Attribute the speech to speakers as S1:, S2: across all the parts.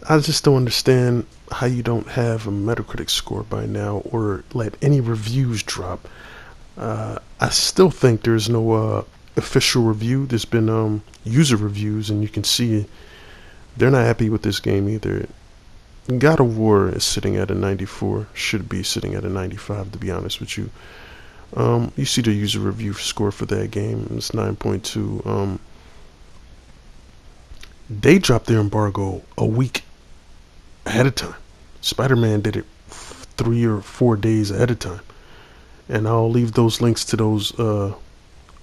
S1: I just don't understand how you don't have a Metacritic score by now or let any reviews drop. I still think there's no official review. There's been user reviews, and you can see they're not happy with this game either. God of War is sitting at a 94, should be sitting at a 95 to be honest with you. You see the user review score for that game, it's 9.2. They dropped their embargo a week ahead of time. Spider-Man did it 3 or 4 days ahead of time. And I'll leave those links to those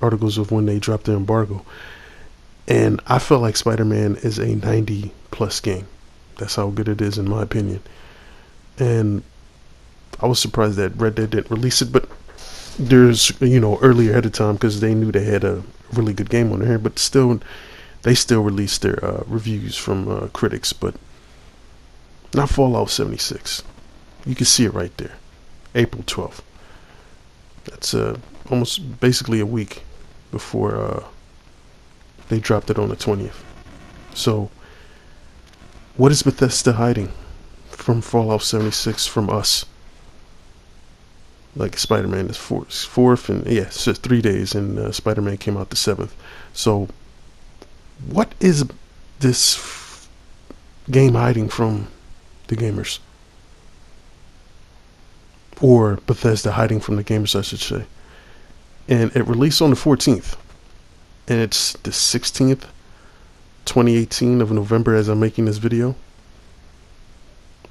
S1: articles of when they dropped their embargo. And I feel like Spider-Man is a 90 plus game. That's how good it is in my opinion. And I was surprised that Red Dead didn't release it, but there's earlier ahead of time because they knew they had a really good game on their hand. But still, they still released their reviews from critics, but not Fallout 76. You can see it right there, April 12th. That's almost basically a week before they dropped it on the 20th. So, what is Bethesda hiding from Fallout 76 from us? Like Spider-Man is fourth, and yeah, it's just 3 days, and Spider-Man came out the 7th. So, what is this game hiding from the gamers? Or Bethesda hiding from the gamers, I should say. And it released on the 14th. And it's the 16th, 2018 of November as I'm making this video.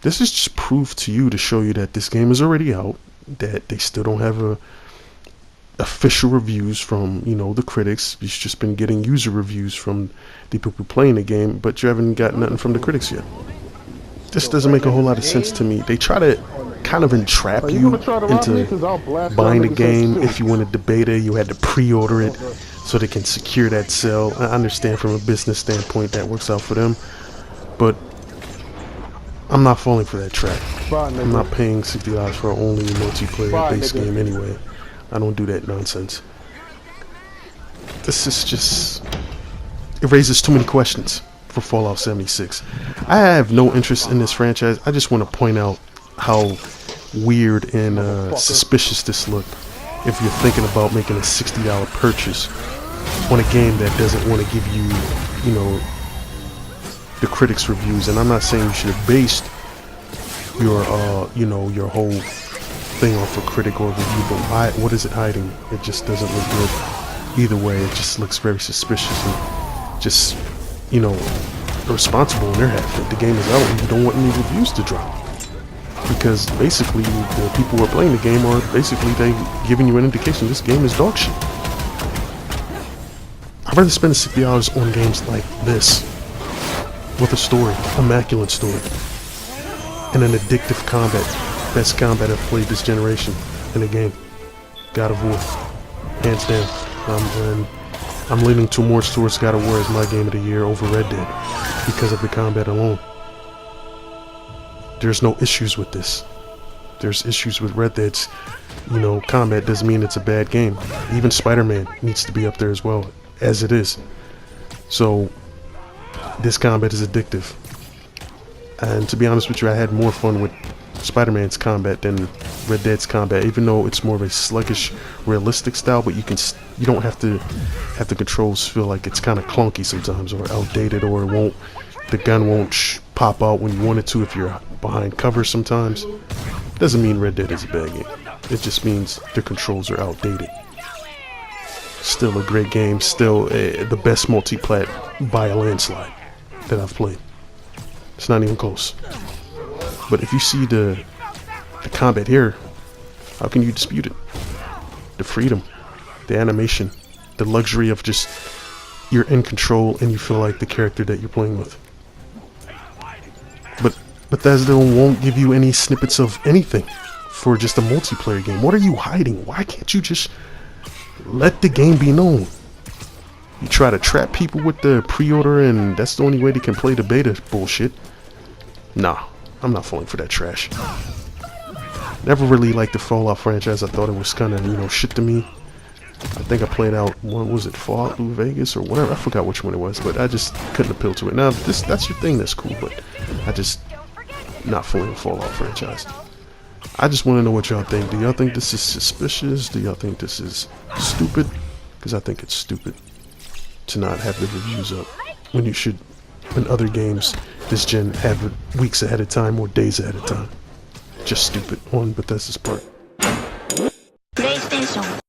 S1: This is just proof to you to show you that this game is already out, that they still don't have official reviews from, the critics. You've just been getting user reviews from the people playing the game, but you haven't got nothing from the critics yet. This doesn't make a whole lot of sense to me. They try to kind of entrap you into buying the game. If you wanted the beta, you had to pre-order it so they can secure that sale. I understand from a business standpoint that works out for them, but I'm not falling for that trap. I'm not paying $60 for only a multiplayer base game anyway. I don't do that nonsense. This is just, it raises too many questions for Fallout 76. I have no interest in this franchise. I just want to point out how weird and suspicious this looked if you're thinking about making a $60 purchase on a game that doesn't want to give you, the critics' reviews. And I'm not saying you should have based your, your whole thing off a critic or review, but what is it hiding? It just doesn't look good. Either way, it just looks very suspicious and just, irresponsible on their half that the game is out and you don't want any reviews to drop. Because basically, the people who are playing the game are basically giving you an indication this game is dog shit. I'd rather spend $60 on games like this, with a story, immaculate story, and an addictive combat. Best combat I've played this generation in a game. God of War, hands down. And I'm leaning towards God of War as my game of the year over Red Dead because of the combat alone. There's no issues with this. There's issues with Red Dead's, combat doesn't mean it's a bad game. Even Spider-Man needs to be up there as well, as it is. So, this combat is addictive. And to be honest with you, I had more fun with Spider-Man's combat than Red Dead's combat, even though it's more of a sluggish, realistic style, but you don't have to have the controls feel like it's kind of clunky sometimes or outdated, or the gun won't pop out when you want it to if you're behind cover sometimes. Doesn't mean Red Dead is a bad game. It just means the controls are outdated. Still a great game, still the best multi-plat by a landslide that I've played. It's not even close. But if you see the combat here, how can you dispute it? The freedom, the animation, the luxury of just you're in control and you feel like the character that you're playing with. But Bethesda won't give you any snippets of anything for just a multiplayer game. What are you hiding? Why can't you just let the game be known? You try to trap people with the pre-order and that's the only way they can play the beta bullshit. Nah, I'm not falling for that trash. Never really liked the Fallout franchise. I thought it was kind of, shit to me. I think I played out, what was it, Fallout New Vegas or whatever. I forgot which one it was, but I just couldn't appeal to it. Now, if that's your thing, that's cool, but I just not feeling the Fallout franchise. I just want to know what y'all think. Do y'all think this is suspicious? Do y'all think this is stupid? Because I think it's stupid to not have the reviews up when you should, when other games this gen have it weeks ahead of time or days ahead of time. Just stupid on Bethesda's part.
S2: PlayStation